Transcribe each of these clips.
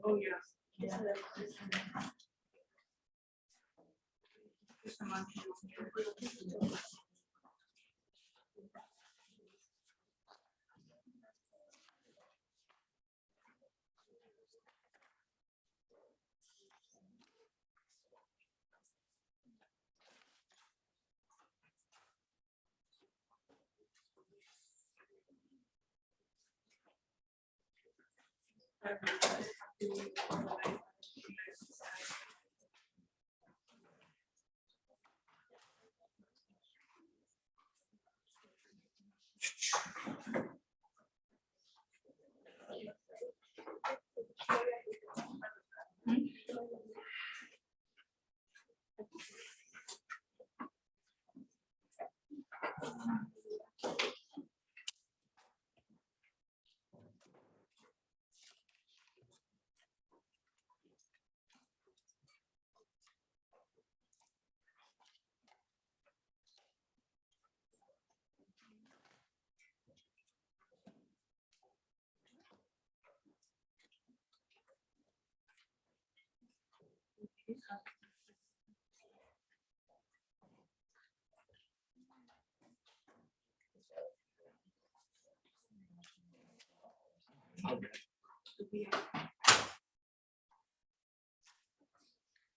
Oh, yes. Yeah.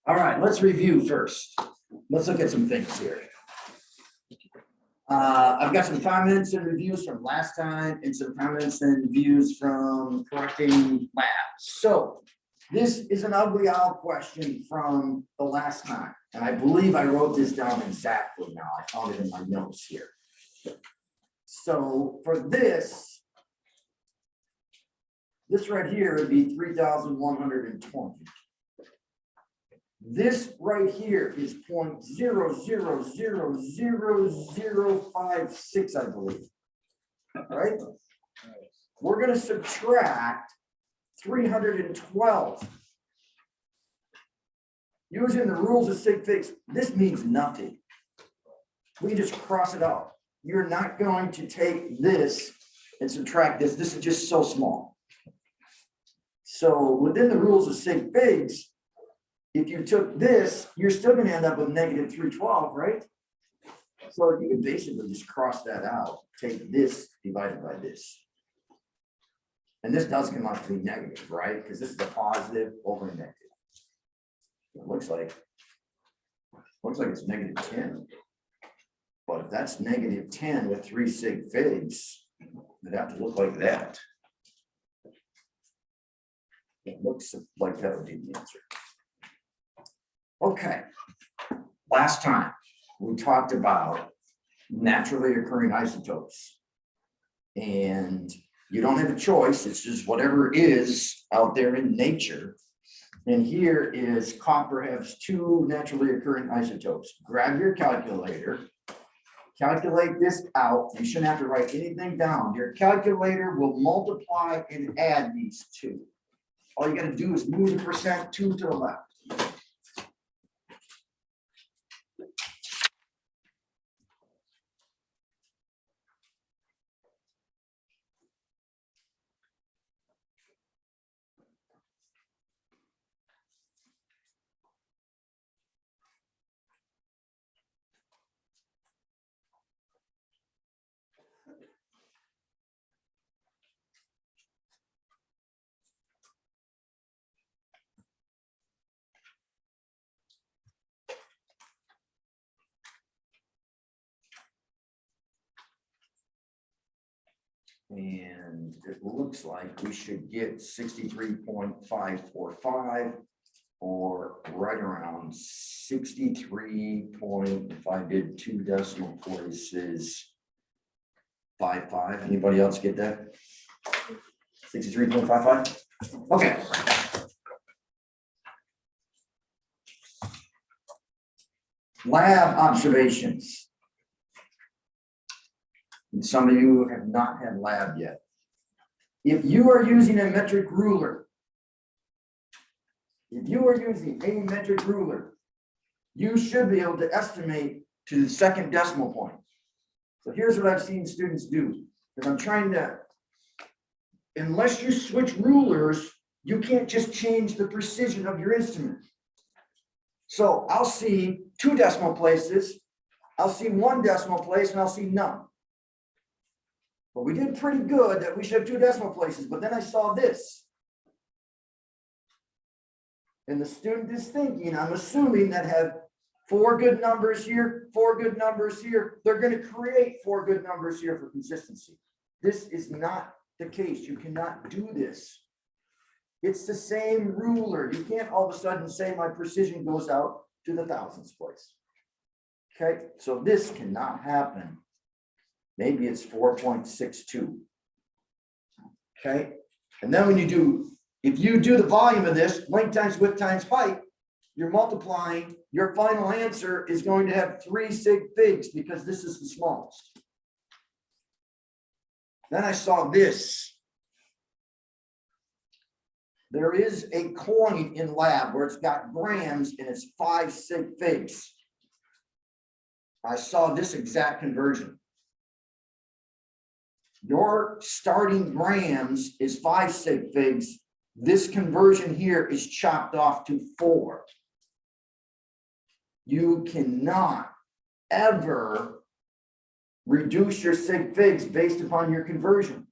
All right, let's review first. Let's look at some things here. I've got some comments and reviews from last time and some comments and reviews from correcting labs. So this is an ugly owl question from the last time. And I believe I wrote this down exactly now. I found it in my notes here. So for this right here would be 3,120. This right here is 0.00000056, I believe. Right? We're going to subtract 312. Using the rules of sig figs, this means nothing. We can just cross it out. You're not going to take this and subtract this. This is just so small. So within the rules of sig figs, if you took this, you're still going to end up with negative 312, right? So you can basically just cross that out. Take this divided by this. And this does come out to be negative, right? Because this is a positive over a negative. It looks like it's negative 10. But if that's negative 10 with 3 sig figs, it'd have to look like that. It looks like that would be the answer. Okay, last time we talked about naturally occurring isotopes, and you don't have a choice. It's just whatever is out there in nature. And here is copper has 2 naturally occurring isotopes. Grab your calculator, calculate this out. You shouldn't have to write anything down. Your calculator will multiply and add these 2. All you got to do is move the percent 2 to the left. And it looks like we should get 63.545 or right around 63 point, if I did 2 decimal places, 55. Anybody else get that? 63.55? Okay. Lab observations. And some of you have not had lab yet. If you are using a metric ruler, you should be able to estimate to the second decimal point. So here's what I've seen students do, because I'm trying to, unless you switch rulers, you can't just change the precision of your instrument. So I'll see 2 decimal places, I'll see 1 decimal place, and I'll see none. But we did pretty good that we should have 2 decimal places, but then I saw this. And the student is thinking, I'm assuming that have 4 good numbers here, 4 good numbers here. They're going to create 4 good numbers here for consistency. This is not the case. You cannot do this. It's the same ruler. You can't all of a sudden say my precision goes out to the thousandths place. Okay, so this cannot happen. Maybe it's 4.62. Okay, and then when you do, if you do the volume of this, length times width times height, you're multiplying, your final answer is going to have 3 sig figs because this is the smallest. Then I saw this. There is a coin in lab where it's got grams and it's 5 sig figs. I saw this exact conversion. Your starting grams is 5 sig figs. This conversion here is chopped off to 4. You cannot ever reduce your sig figs based upon your conversion.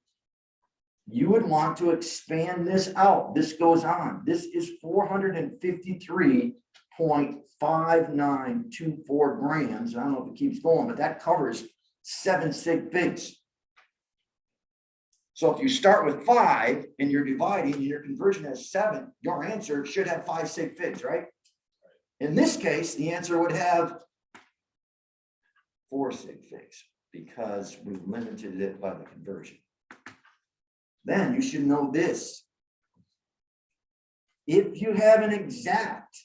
You would want to expand this out. This goes on. This is 453.5924 grams. I don't know if it keeps going, but that covers 7 sig figs. So if you start with 5 and you're dividing and your conversion has 7, your answer should have 5 sig figs, right? In this case, the answer would have 4 sig figs because we limited it by the conversion. Then you should know this. If you have an exact,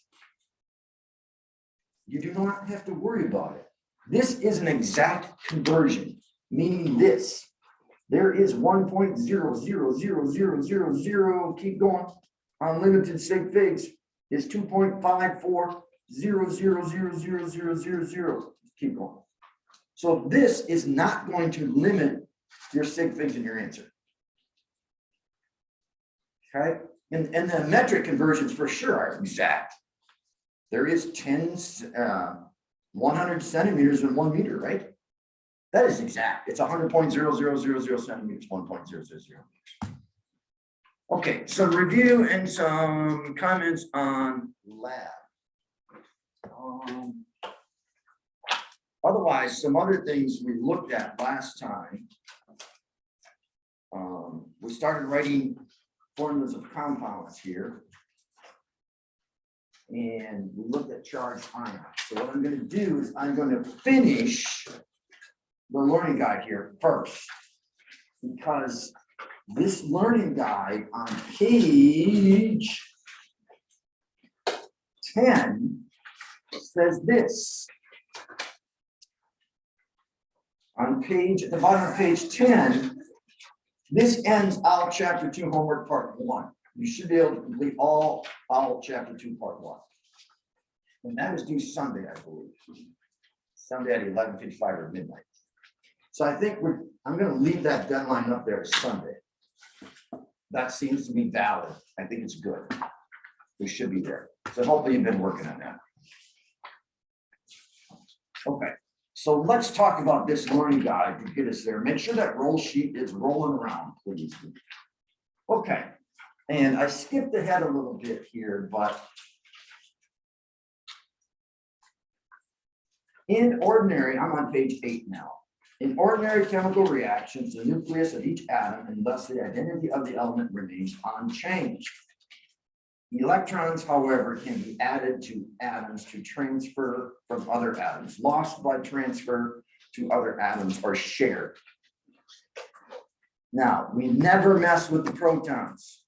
you do not have to worry about it. This is an exact conversion, meaning this. There is 1.000000, keep going, unlimited sig figs is 2.54000000. Keep going. So this is not going to limit your sig figs in your answer. Okay, and the metric conversions for sure are exact. There is 100 centimeters in 1 meter, right? That is exact. It's 100.0000 centimeters, 1.000. Okay, some review and some comments on lab. Otherwise, some other things we looked at last time. We started writing formulas of compounds here. And we looked at charged ions. So what I'm going to do is I'm going to finish the learning guide here first, because this learning guide on page 10 says this. On the bottom of page 10, this ends OWL chapter 2 homework part 1. You should be able to complete all OWL chapter 2 part 1. And that is due Sunday, I believe. Sunday at 11:55 or midnight. So I think I'm going to leave that deadline up there Sunday. That seems to be valid. I think it's good. We should be there. So hopefully you've been working on that. Okay. So let's talk about this learning guide to get us there. Make sure that roll sheet is rolling around, please. Okay. And I skipped ahead a little bit here, but in ordinary, I'm on page 8 now. In ordinary chemical reactions, the nucleus of each atom and thus the identity of the element remains unchanged. Electrons, however, can be added to atoms to transfer from other atoms, lost by transfer to other atoms, or shared. Now, we never mess with the protons.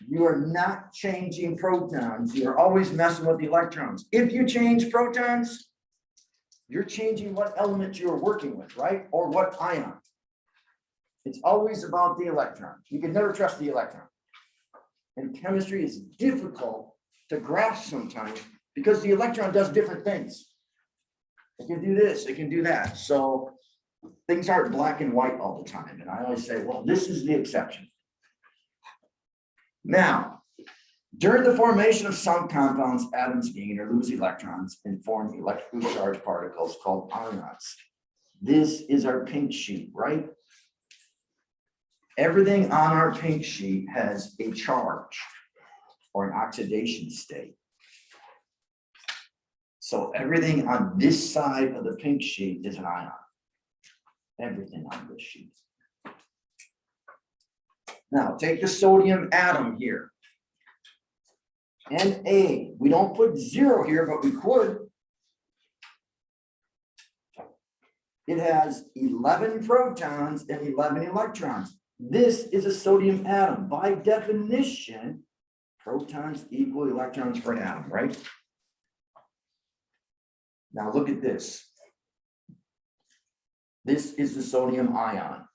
You are not changing protons. You're always messing with the electrons. If you change protons, you're changing what element you're working with, right? Or what ion. It's always about the electron. You can never trust the electron. And chemistry is difficult to grasp sometimes because the electron does different things. It can do this, it can do that. So things aren't black and white all the time. And I always say, well, this is the exception. Now, during the formation of some compounds, atoms gain or lose electrons and form electrically charged particles called ions. This is our pink sheet, right? Everything on our pink sheet has a charge or an oxidation state. So everything on this side of the pink sheet is an ion. Everything on this sheet. Now take the sodium atom here. Na, we don't put 0 here, but we could. It has 11 protons and 11 electrons. This is a sodium atom. By definition, protons equal electrons for an atom, right? Now look at this. This is the sodium ion.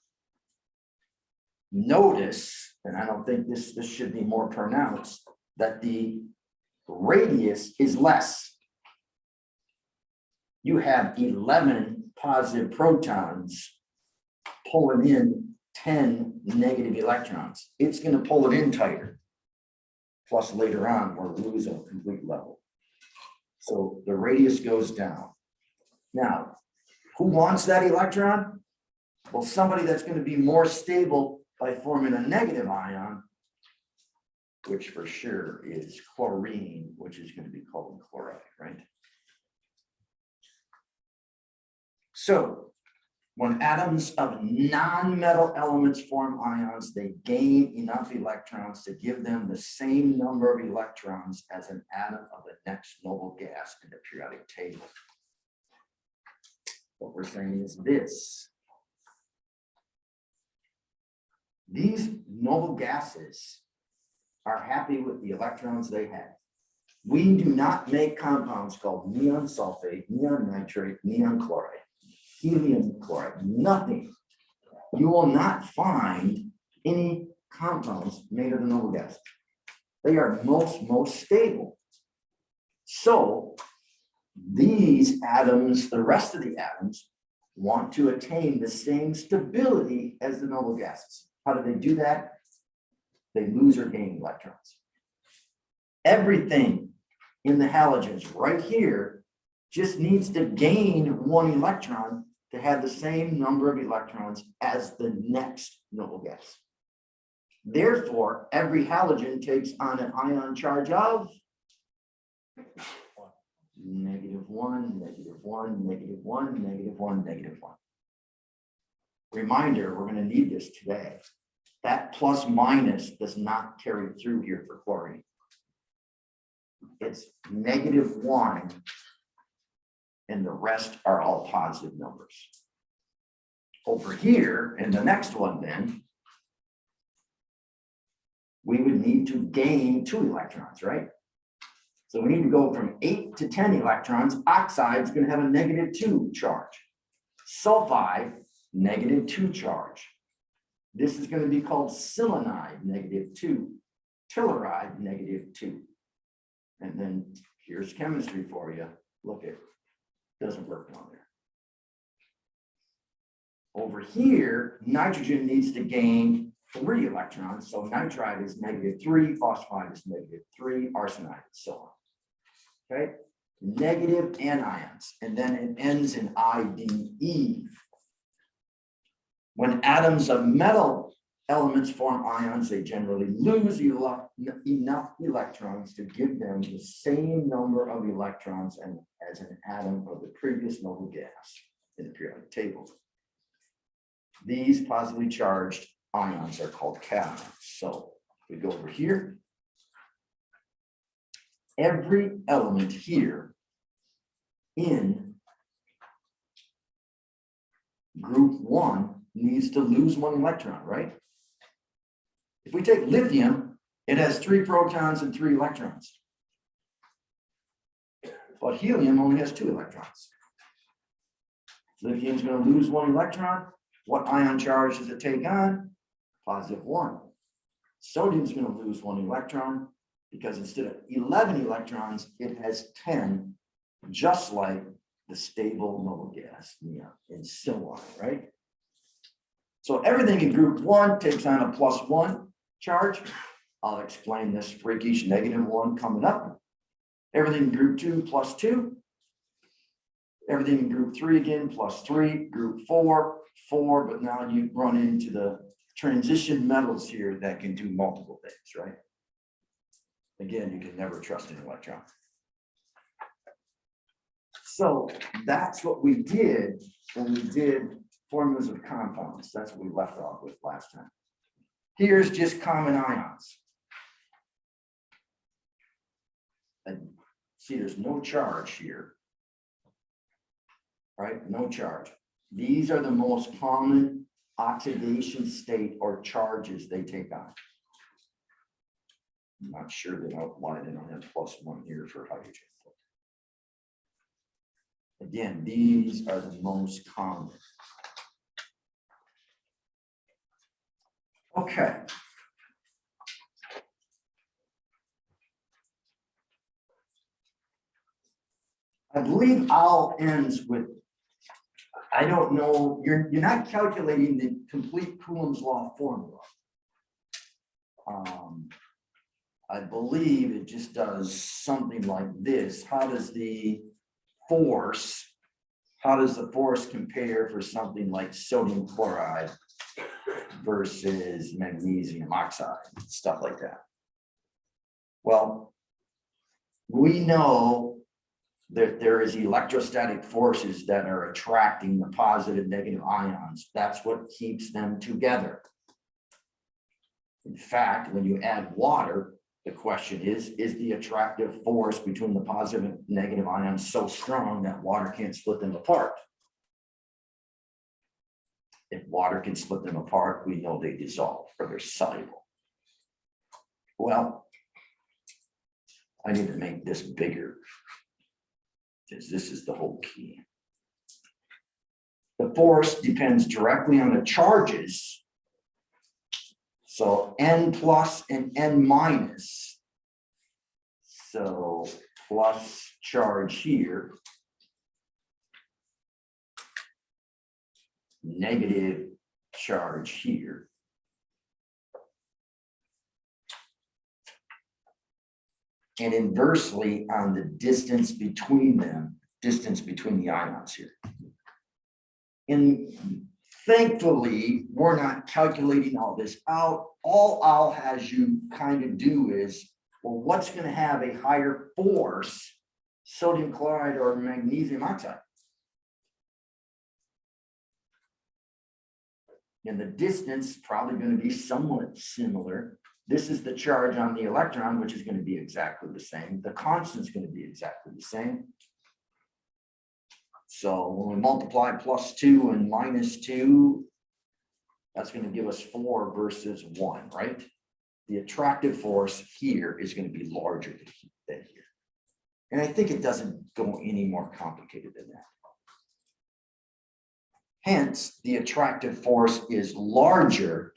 Notice, and I don't think this should be more pronounced, that the radius is less. You have 11 positive protons pulling in 10 negative electrons. It's going to pull it in tighter. Plus later on, we'll lose a complete level. So the radius goes down. Now, who wants that electron? Well, somebody that's going to be more stable by forming a negative ion, which for sure is chlorine, which is going to be called chloride, right? So when atoms of non-metal elements form ions, they gain enough electrons to give them the same number of electrons as an atom of the next noble gas in the periodic table. What we're saying is this. These noble gases are happy with the electrons they have. We do not make compounds called neon sulfate, neon nitrate, neon chloride, helium chloride, nothing. You will not find any compounds made of the noble gas. They are most stable. So these atoms, the rest of the atoms, want to attain the same stability as the noble gases. How do they do that? They lose or gain electrons. Everything in the halogens right here just needs to gain 1 electron to have the same number of electrons as the next noble gas. Therefore, every halogen takes on an ion charge of -1, -1, -1, -1, -1. Reminder, we're going to need this today. That plus minus does not carry through here for chlorine. It's -1, and the rest are all positive numbers. Over here, in the next one then, we would need to gain 2 electrons, right? So we need to go from 8 to 10 electrons. Oxide is going to have a -2 charge. Sulfide, -2 charge. This is going to be called selenide, -2. Telluride, -2. And then here's chemistry for you. Look, it doesn't work on there. Over here, nitrogen needs to gain 3 electrons. So nitride is -3, phosphide is -3, arsenide, and so on. Okay, negative anions, and then it ends in IDE. When atoms of metal elements form ions, they generally lose enough electrons to give them the same number of electrons as an atom of the previous noble gas in the periodic table. these positively charged ions are called cations. So we go over here. Every element here in group 1 needs to lose 1 electron, right? If we take lithium, it has 3 protons and 3 electrons. But helium only has 2 electrons. Lithium's going to lose 1 electron. What ion charge does it take on? Positive 1. Sodium's going to lose 1 electron because instead of 11 electrons, it has 10, just like the stable noble gas neon, and so on, right? So everything in group 1 takes on a +1 charge. I'll explain this freakish -1 coming up. Everything in group 2 +2. Everything in group 3 again +3. Group 4, 4, but now you run into the transition metals here that can do multiple things, right? Again, you can never trust an electron. So that's what we did when we did formulas of compounds. That's what we left off with last time. Here's just common ions. And see, there's no charge here. Right? No charge. These are the most common oxidation state or charges they take on. I'm not sure they don't why they don't have +1 here for hydrogen. Again, these are the most common. Okay. I believe all ends with, I don't know, you're not calculating the complete Coulomb's law formula. I believe it just does something like this. How does the force compare for something like sodium chloride versus magnesium oxide, stuff like that? Well, we know that there is electrostatic forces that are attracting the positive negative ions. That's what keeps them together. In fact, when you add water, the question is the attractive force between the positive and negative ions so strong that water can't split them apart? If water can split them apart, we know they dissolve or they're soluble. Well, I need to make this bigger, because this is the whole key. The force depends directly on the charges. So N plus and N minus. So plus charge here, negative charge here. And inversely on the distance between them, distance between the ions here. And thankfully, we're not calculating all this out. All I'll has you kind of do is, well, what's going to have a higher force, sodium chloride or magnesium oxide? And the distance probably going to be somewhat similar. This is the charge on the electron, which is going to be exactly the same. The constant is going to be exactly the same. So when we multiply +2 and -2, that's going to give us 4 versus 1, right? The attractive force here is going to be larger than here. And I think it doesn't go any more complicated than that. Hence, the attractive force is larger.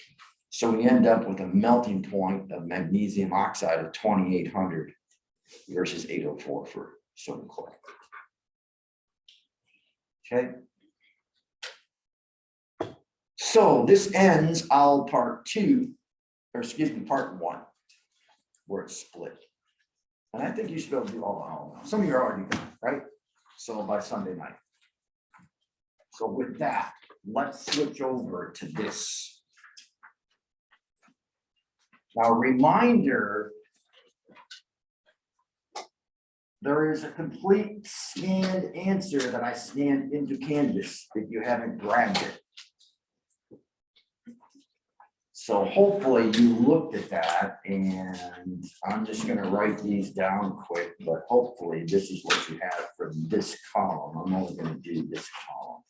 So we end up with a melting point of magnesium oxide of 2800 versus 804 for sodium chloride. Okay. So this ends our part 1, where it's split. And I think you should be able to do all now. Some of you are already done, right? So by Sunday night. So with that, let's switch over to this. Now, a reminder, there is a complete scanned answer that I scanned into Canvas if you haven't grabbed it. So hopefully you looked at that, and I'm just gonna write these down quick, but hopefully this is what you have for this column. I'm only gonna do this column.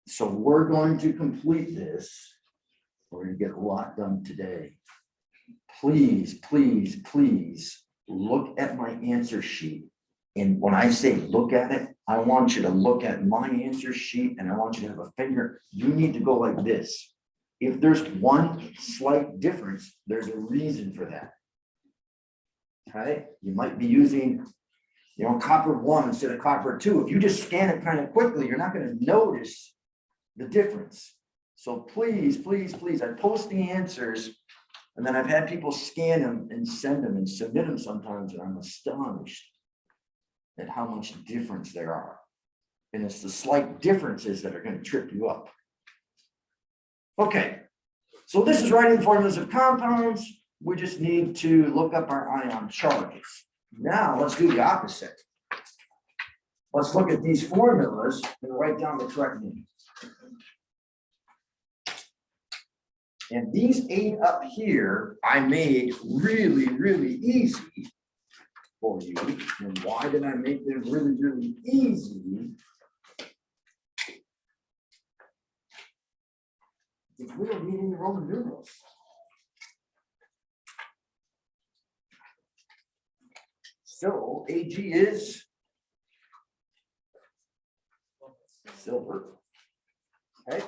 So we're going to complete this. We're gonna get a lot done today. Please, please, please look at my answer sheet. And when I say look at it, I want you to look at my answer sheet, and I want you to have a finger. You need to go like this. If there's one slight difference, there's a reason for that. Okay, you might be using, copper 1 instead of copper 2. If you just scan it kind of quickly, you're not going to notice the difference. So please, please, please, I post the answers, and then I've had people scan them and send them and submit them sometimes, and I'm astonished at how much difference there are. And it's the slight differences that are going to trip you up. Okay, so this is writing formulas of compounds. We just need to look up our ion charges. Now let's do the opposite. Let's look at these formulas and write down the correct name. And these 8 up here, I made really, really easy for you. And why did I make them really, really easy? Because we don't need any Roman numerals. So Ag is silver. Okay.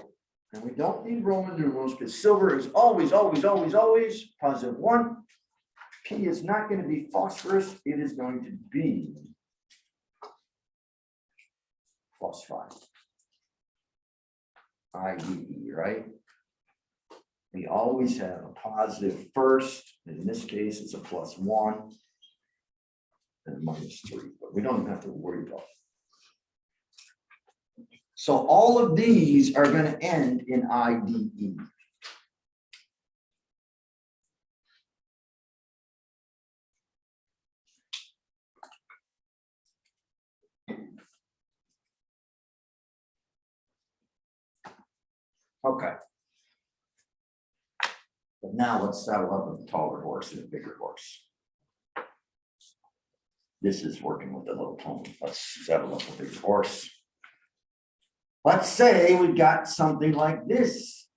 And we don't need Roman numerals because silver is always, always, always, always positive 1. P is not going to be phosphorus. It is going to be phosphide. IDE, right? We always have a positive first. In this case, it's a +1 and a -3, but we don't even have to worry about it. So all of these are going to end in IDE. Okay. But now let's saddle up with a taller horse and a bigger horse. This is working with the little pony. Let's saddle up a bigger horse. Let's say we've got something like this.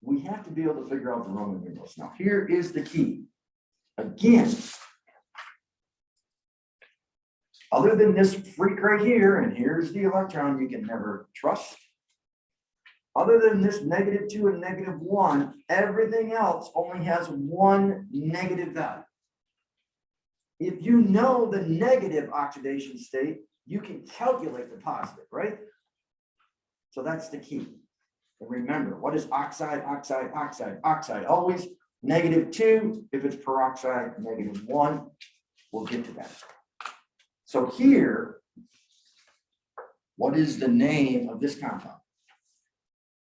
We have to be able to figure out the Roman numerals. Now, here is the key. Again, other than this freak right here, and here's the electron you can never trust. Other than this -2 and -1, everything else only has one negative value. If you know the negative oxidation state, you can calculate the positive, right? So that's the key. And remember, what is oxide, oxide, oxide, oxide? Always -2. If it's peroxide, -1. We'll get to that. So here, what is the name of this compound?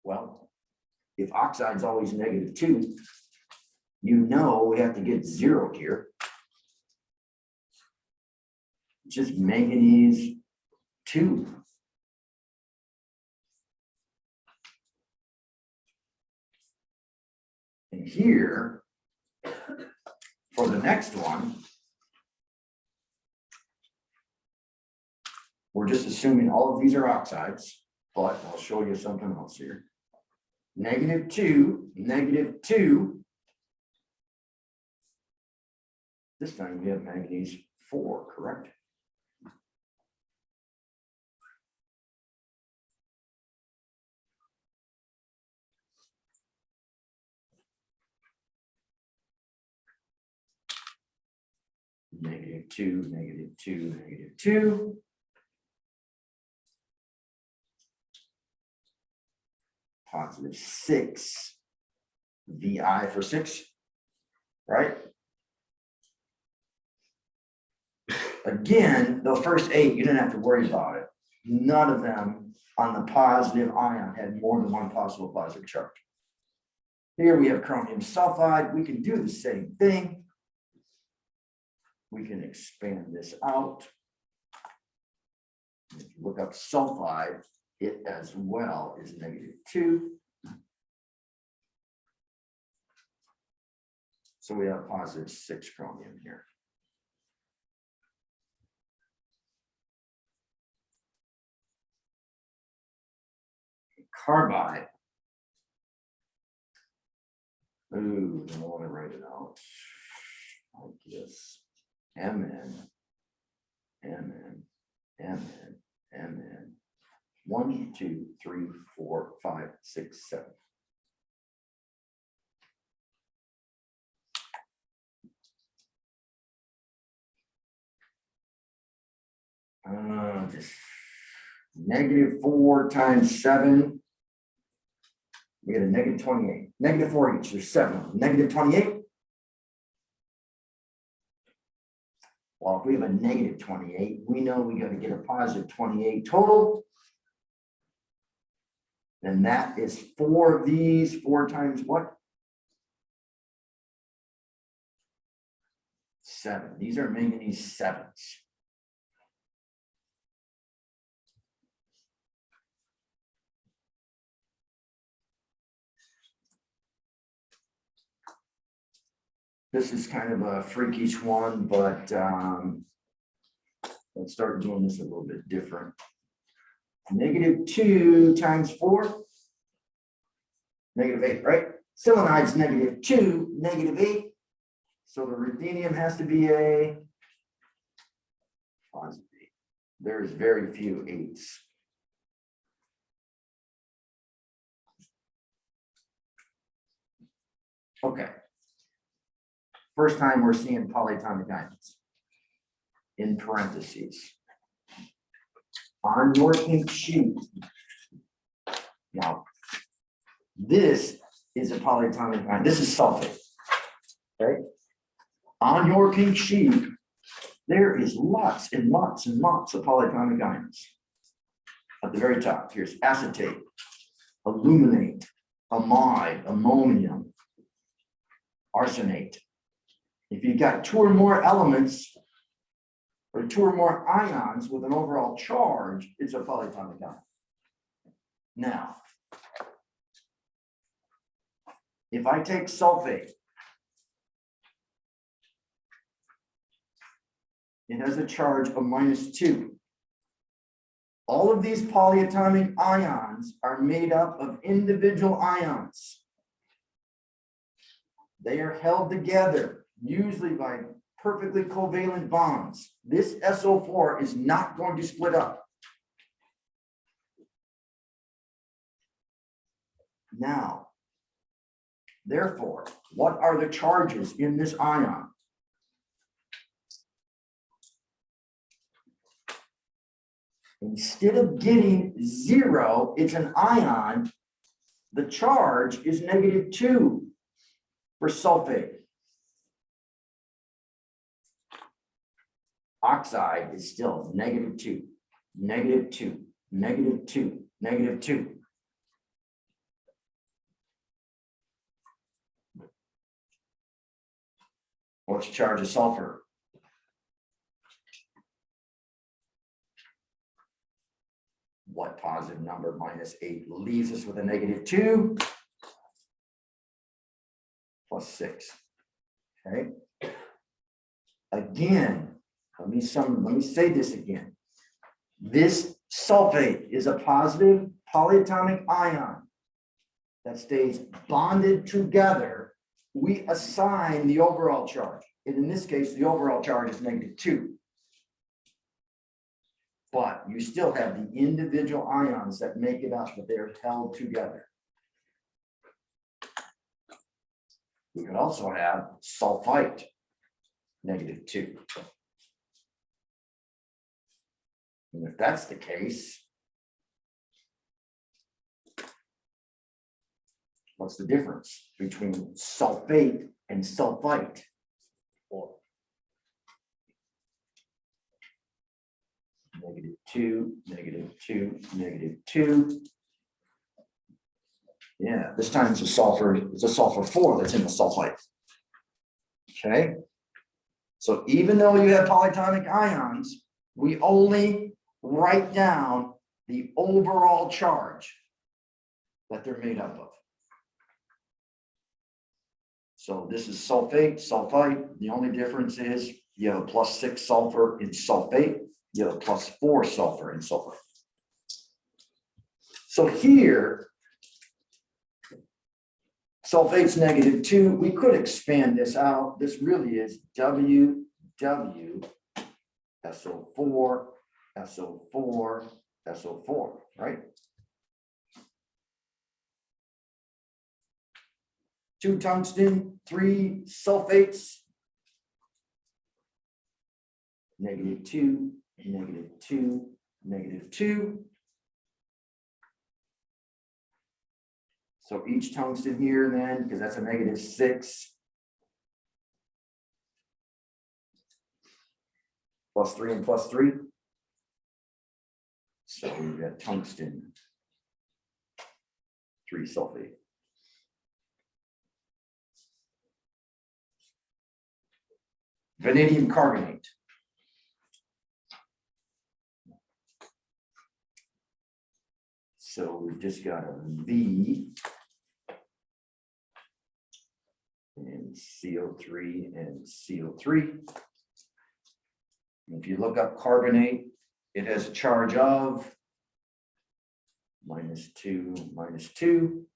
Well, if oxide is always -2, you know we have to get 0 here. Just manganese 2. And here, for the next one, we're just assuming all of these are oxides, but I'll show you something else here. -2, -2. This time we have manganese 4, correct? -2, -2, -2. +6, VI for 6, right? Again, the first 8, you didn't have to worry about it. None of them on the positive ion had more than one possible positive charge. Here we have chromium sulfide. We can do the same thing. We can expand this out. If you look up sulfide, it as well is -2. So we have +6 chromium here. Carbide. Ooh, I don't want to write it out like this. Mn, Mn, Mn, Mn. 1, 2, 3, 4, 5, 6, 7. Just -4 times 7. We get a -28. -4 each. There's 7. -28. Well, if we have a -28, we know we got to get a +28 total. Then that is 4 of these. 4 times what? 7. These are manganese 7s. This is kind of a freakish one, but let's start doing this a little bit different. -2 times 4, -8, right? Selenide's -2, -8. So the ruthenium has to be a +8. There's very few 8s. Okay. First time we're seeing polyatomic ions in parentheses on your pink sheet. Now, this is a polyatomic ion. This is sulfate, right? On your pink sheet, there is lots and lots and lots of polyatomic ions. At the very top, here's acetate, aluminate, amide, ammonium, arsenate. If you've got 2 or more elements or 2 or more ions with an overall charge, it's a polyatomic ion. Now, if I take sulfate, it has a charge of -2. All of these polyatomic ions are made up of individual ions. They are held together, usually by perfectly covalent bonds. This SO4 is not going to split up. Now, therefore, what are the charges in this ion? Instead of getting 0, it's an ion. The charge is -2 for sulfate. Oxide is still -2, -2, -2, -2. What's the charge of sulfur? What positive number -8 leaves us with a -2 +6. Okay. Again, let me say this again. This sulfate is a positive polyatomic ion that stays bonded together. We assign the overall charge. And in this case, the overall charge is -2. But you still have the individual ions that make it up, but they're held together. We could also have sulfite. -2. And if that's the case, what's the difference between sulfate and sulfite? 4. -2, -2, -2. Yeah, this time it's a sulfur 4 that's in the sulfite. Okay. So even though you have polyatomic ions, we only write down the overall charge that they're made up of. So this is sulfate, sulfite. The only difference is you have a +6 sulfur in sulfate, you have a +4 sulfur in sulfite. So here, sulfate's -2. We could expand this out. This really is WW SO4, SO4, SO4, right? 2 tungsten, 3 sulfates. -2, -2, -2. So each tungsten here then, because that's a -6. +3 and +3. So we've got tungsten, 3 sulfate. Vanadium carbonate. So we've just got a V and CO3 and CO3. If you look up carbonate, it has a charge of -2, -2.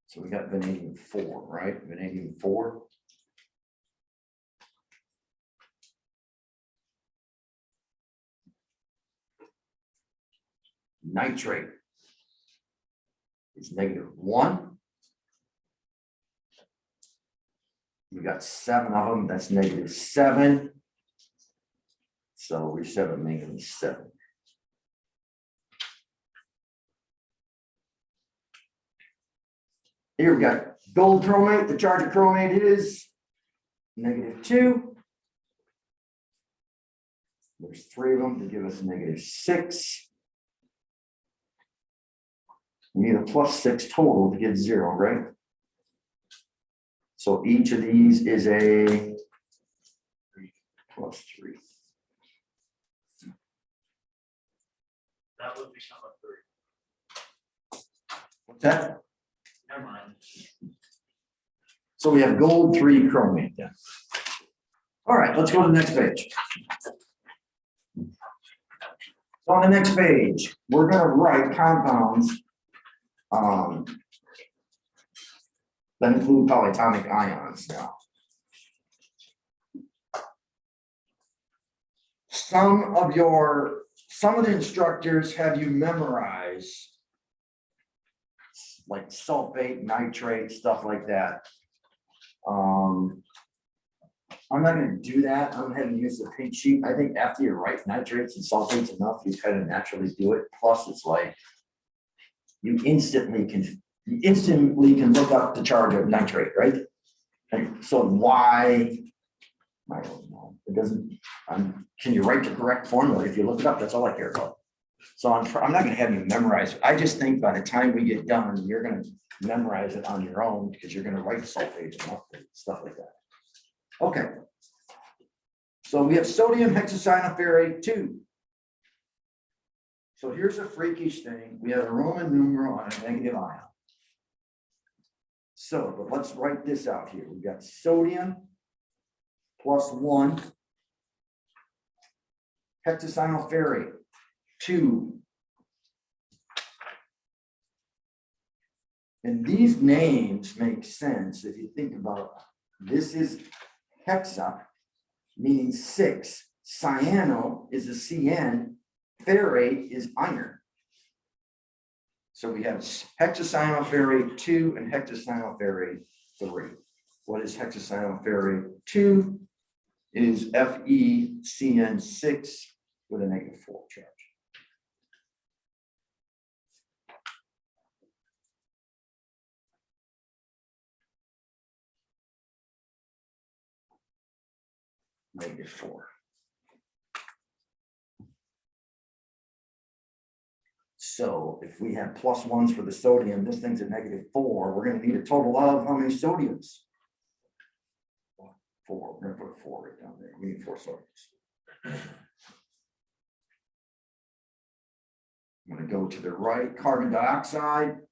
So we got vanadium 4, right? Vanadium 4. Nitrate is -1. We got 7 of them, that's -7. So we should have a -7. Here we got gold chromate. The charge of chromate is -2. There's 3 of them to give us a -6. We need a +6 total to get 0, right? So each of these is a +3. That would become a 3. What's that? Never mind. So we have gold 3 chromate then. All right, let's go to the next page. So on the next page, we're going to write compounds that include polyatomic ions now. Some of the instructors have you memorize like sulfate, nitrate, stuff like that. I'm not going to do that. I'm going to use the pink sheet. I think after you write nitrates and sulfates enough, you kind of naturally do it. Plus, it's like you instantly can look up the charge of nitrate, right? And so why? I don't know. It doesn't. Can you write the correct formula? If you look it up, that's all I care about. So I'm not going to have you memorize it. I just think by the time we get done, you're going to memorize it on your own because you're going to write sulfate and stuff like that. Okay. So we have sodium hexacyanoferrate 2. So here's a freakish thing. We have a Roman numeral on a negative ion. So, but let's write this out here. We've got sodium +1 hexacyanoferrate 2. And these names make sense if you think about it. This is hexa, meaning 6. Cyano is a CN. Ferrate is iron. So we have hexacyanoferrate 2 and hexacyanoferrate 3. What is hexacyanoferrate 2? Is FeCN6 with a -4 charge. -4. So if we have +1s for the sodium, this thing's at -4, we're gonna need a total of how many sodiums? 4, we're gonna put 4 right down there, we need 4 sodiums. I'm gonna go to the right, carbon dioxide.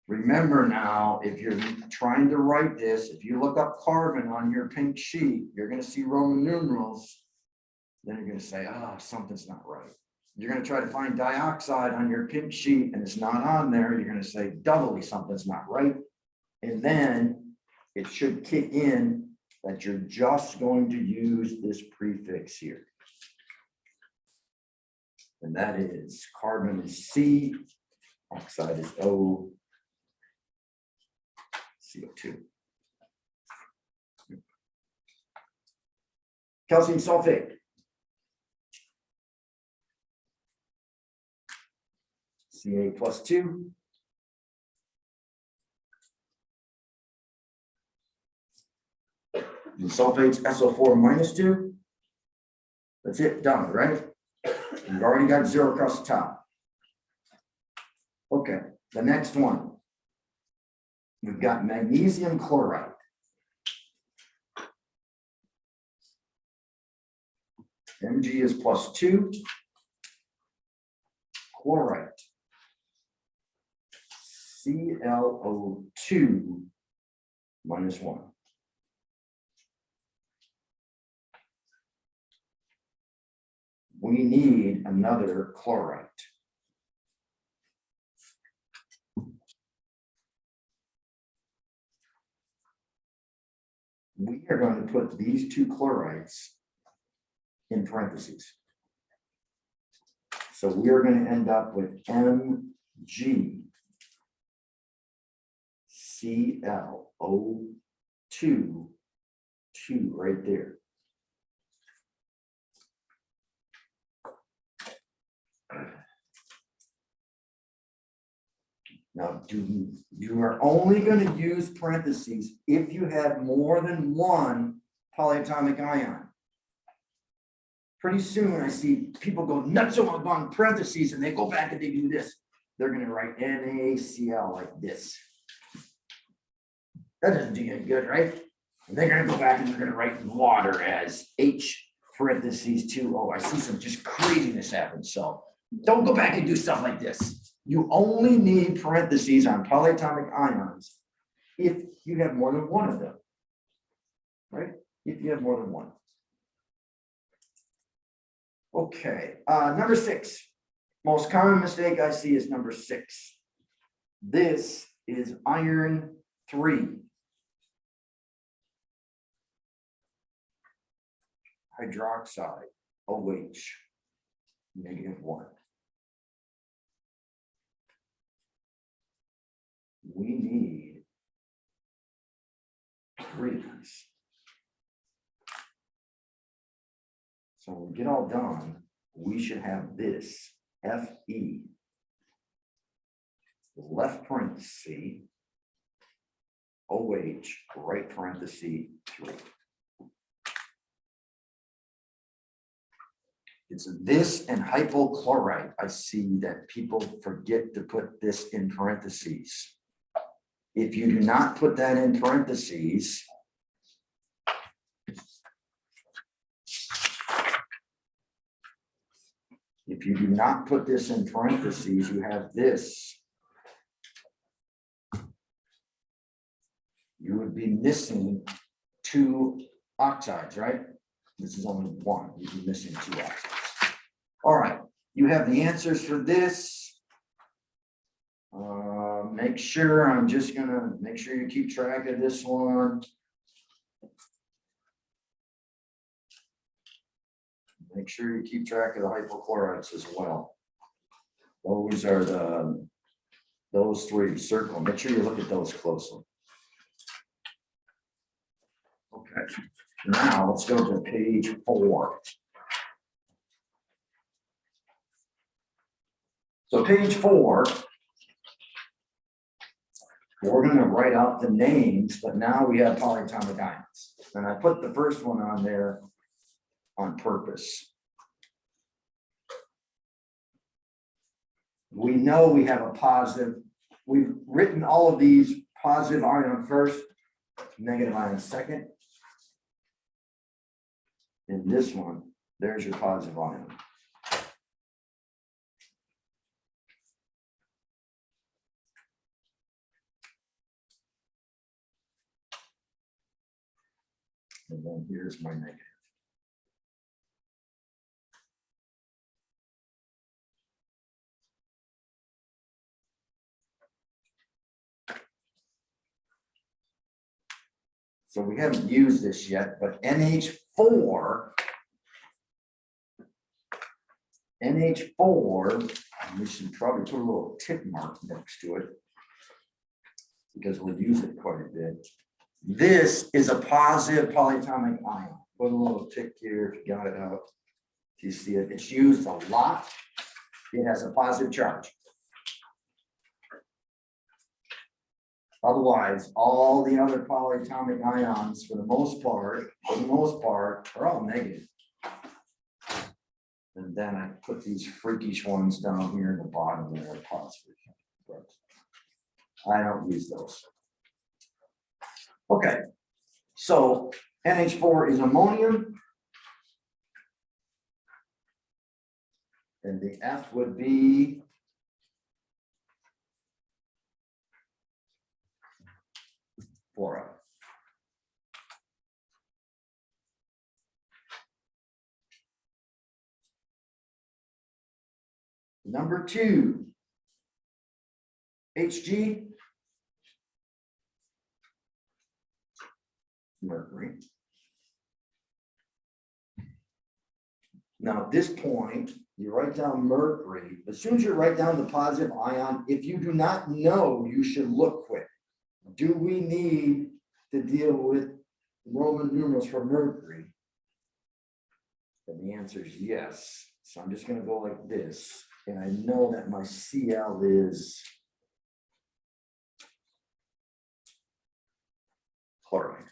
Remember now, if you're trying to write this, if you look up carbon on your pink sheet, you're gonna see Roman numerals. Then you're gonna say, ah, something's not right. You're gonna try to find dioxide on your pink sheet and it's not on there. You're gonna say doubly something's not right. And then it should kick in that you're just going to use this prefix here. And that is carbon is C, oxide is O, CO2. Calcium sulfate. Ca+2. And sulfates SO4 -2. That's it, done, right? You've already got 0 across the top. Okay, the next one. We've got magnesium chloride. Mg is +2. Chloride. ClO2 -1. We need another chloride. We are going to put these 2 chlorides in parentheses. So we are going to end up with Mg ClO2 right there. Now, you are only going to use parentheses if you have more than one polyatomic ion. Pretty soon I see people go nuts on parentheses and they go back and they do this. They're going to write NaCl like this. That doesn't do you any good, right? And they're going to go back and they're going to write water as H2O. I see some just craziness happen. So don't go back and do stuff like this. You only need parentheses on polyatomic ions if you have more than one of them, right? If you have more than one. Okay, number 6. Most common mistake I see is number 6. This is iron 3. Hydroxide, OH, -1. We need 3s. So when we get all done, we should have this Fe, left parenthesis, OH, right parenthesis, 3. It's this and hypochlorite. I see that people forget to put this in parentheses. If you do not put that in parentheses, if you do not put this in parentheses, you have this. You would be missing 2 oxides, right? This is only 1. You'd be missing 2 oxides. All right, you have the answers for this. Make sure, I'm just gonna make sure you keep track of this one. Make sure you keep track of the hypochlorites as well. Those are those 3 circle. Make sure you look at those closely. Okay, now let's go to page 4. So page 4, we're gonna write out the names, but now we have polyatomic ions. And I put the first one on there on purpose. We know we have a positive, we've written all of these positive ion first, negative ion second. And this one, there's your positive ion. And then here's my negative. So we haven't used this yet, but NH4, we should probably put a little tick mark next to it because we'll use it quite a bit. This is a positive polyatomic ion. Put a little tick here if you got it out. You see it, it's used a lot. It has a positive charge. Otherwise, all the other polyatomic ions, for the most part, are all negative. And then I put these freakish ones down here in the bottom that are positive. But I don't use those. Okay, so NH4 is ammonium. And the F would be fluoride. Number 2, Hg, mercury. Now at this point, you write down mercury. As soon as you write down the positive ion, if you do not know, you should look quick. Do we need to deal with Roman numerals for mercury? And the answer is yes. So I'm just going to go like this. And I know that my Cl is chloride.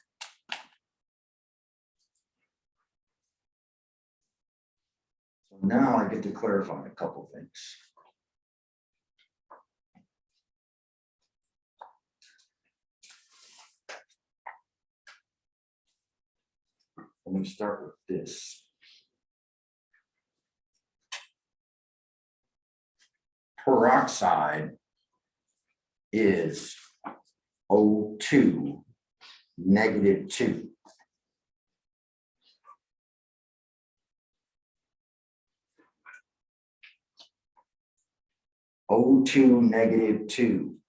So now I get to clarify a couple things. Let me start with this. Peroxide is O2 -2. O2 -2.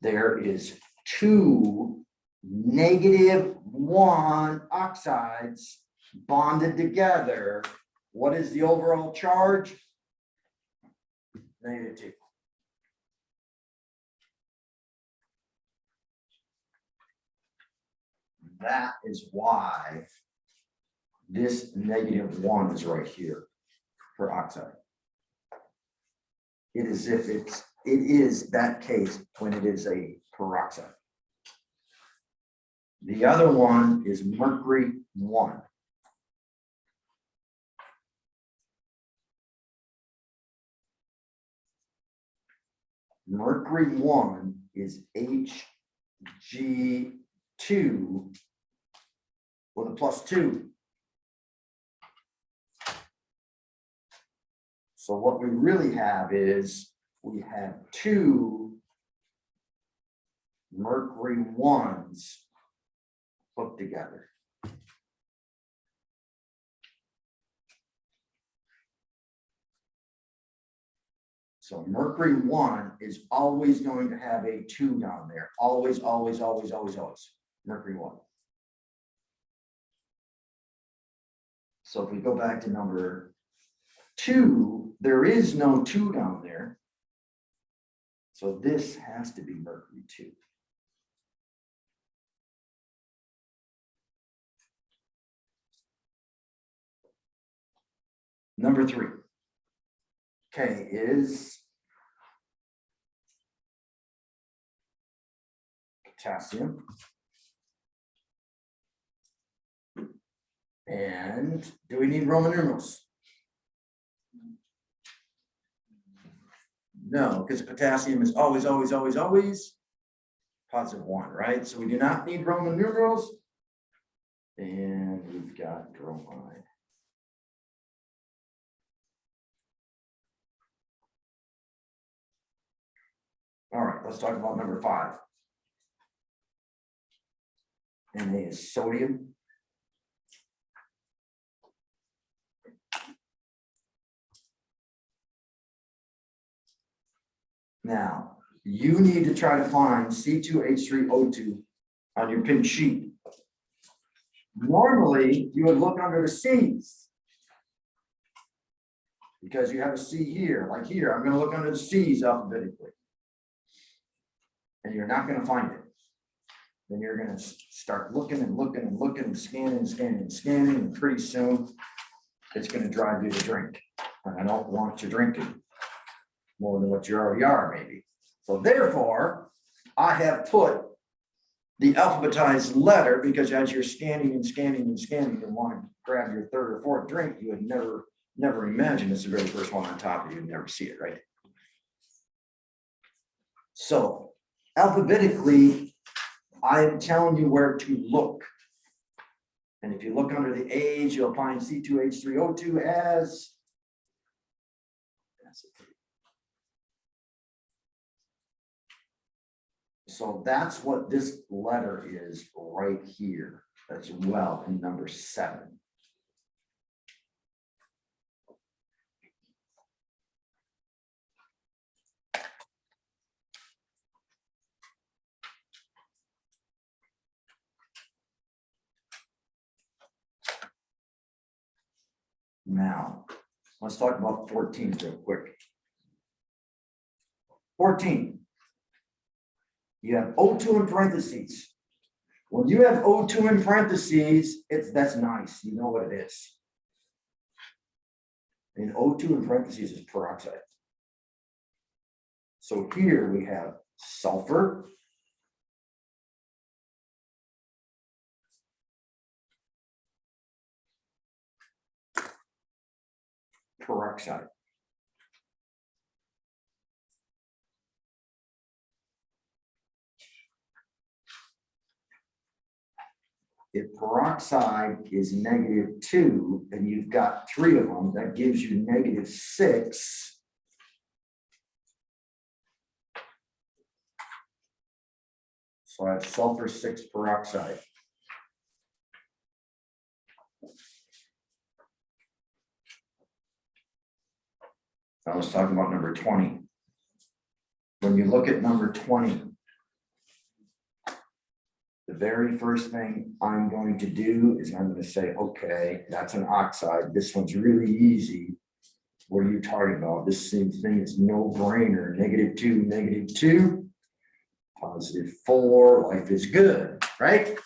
There is 2 -1 oxides bonded together. What is the overall charge? -2. That is why this -1 is right here for oxide. It is if it is that case when it is a peroxide. The other one is mercury 1. Mercury 1 is Hg2 with a +2. So what we really have is we have 2 mercury 1s put together. So mercury 1 is always going to have a 2 down there. Always, always, always, always, always. Mercury 1. So if we go back to number 2, there is no 2 down there. So this has to be mercury 2. Number 3. K is potassium. And do we need Roman numerals? No, because potassium is always positive 1, right? So we do not need Roman numerals. And we've got bromide. All right, let's talk about number 5. Na is sodium. Now, you need to try to find C2H3O2 on your pink sheet. Normally, you would look under the C's. Because you have a C here, like here, I'm going to look under the C's alphabetically. And you're not going to find it. Then you're going to start looking and looking and looking and scanning and scanning and scanning, and pretty soon it's going to drive you to drink. And I don't want you drinking more than what you already are, maybe. So therefore, I have put the alphabetized letter, because as you're scanning and scanning and scanning and want to grab your 3rd or 4th drink, you would never imagine it's the very first one on top of you. You'd never see it, right? So alphabetically, I am telling you where to look. And if you look under the A's, you'll find C2H3O2 as acetate. So that's what this letter is right here, as well in number 7. Now, let's talk about 14 real quick. 14. You have O2 in parentheses. When you have O2 in parentheses, that's nice. You know what it is. And O2 in parentheses is peroxide. So here we have sulfur. Peroxide. If peroxide is -2 and you've got 3 of them, that gives you -6. So I have sulfur 6 peroxide. I was talking about number 20. When you look at number 20, the very first thing I'm going to do is I'm going to say, okay, that's an oxide. This one's really easy. What are you talking about? This same thing is no brainer. -2, -2, +4, life is good, right?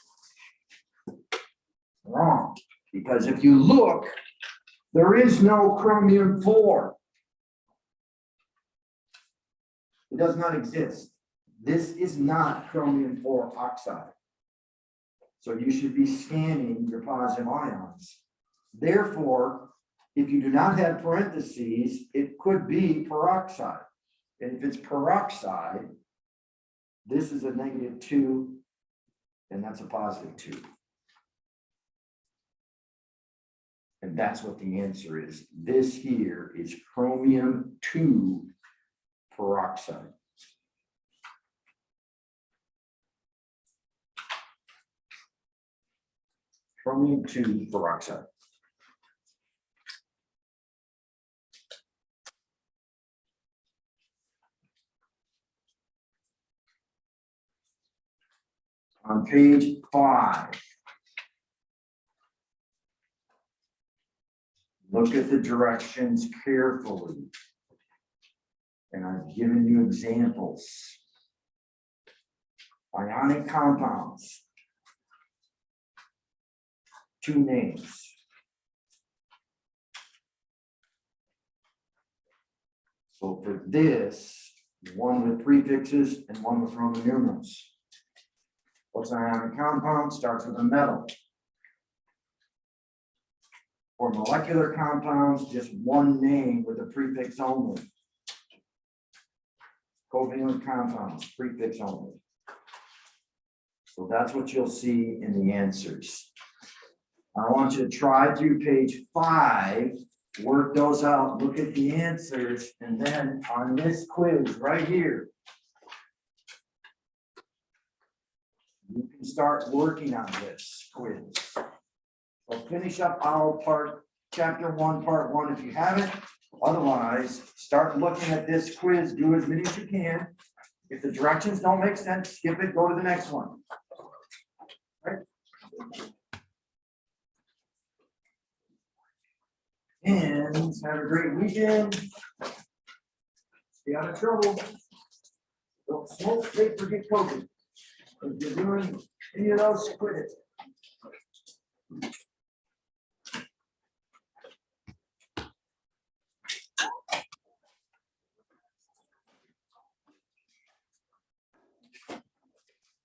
Wrong. Because if you look, there is no chromium 4. It does not exist. This is not chromium 4 oxide. So you should be scanning your positive ions. Therefore, if you do not have parentheses, it could be peroxide. And if it's peroxide, this is a -2, and that's a +2. And that's what the answer is. This here is chromium 2 peroxide. Chromium 2 peroxide. On page 5, look at the directions carefully. And I've given you examples. Ionic compounds. 2 names. So for this, one with prefixes and one with Roman numerals. What's an ionic compound? Starts with a metal. For molecular compounds, just one name with a prefix only. Covalent compounds, prefix only. So that's what you'll see in the answers. I want you to try through page 5, work those out, look at the answers, and then on this quiz right here, you can start working on this quiz. So finish up our chapter 1, part 1 if you haven't. Otherwise, start looking at this quiz, do as many as you can. If the directions don't make sense, skip it, go to the next one. Right? And have a great weekend. Stay out of trouble. Don't smoke, vape, or get COVID. If you're doing any of those, quit it.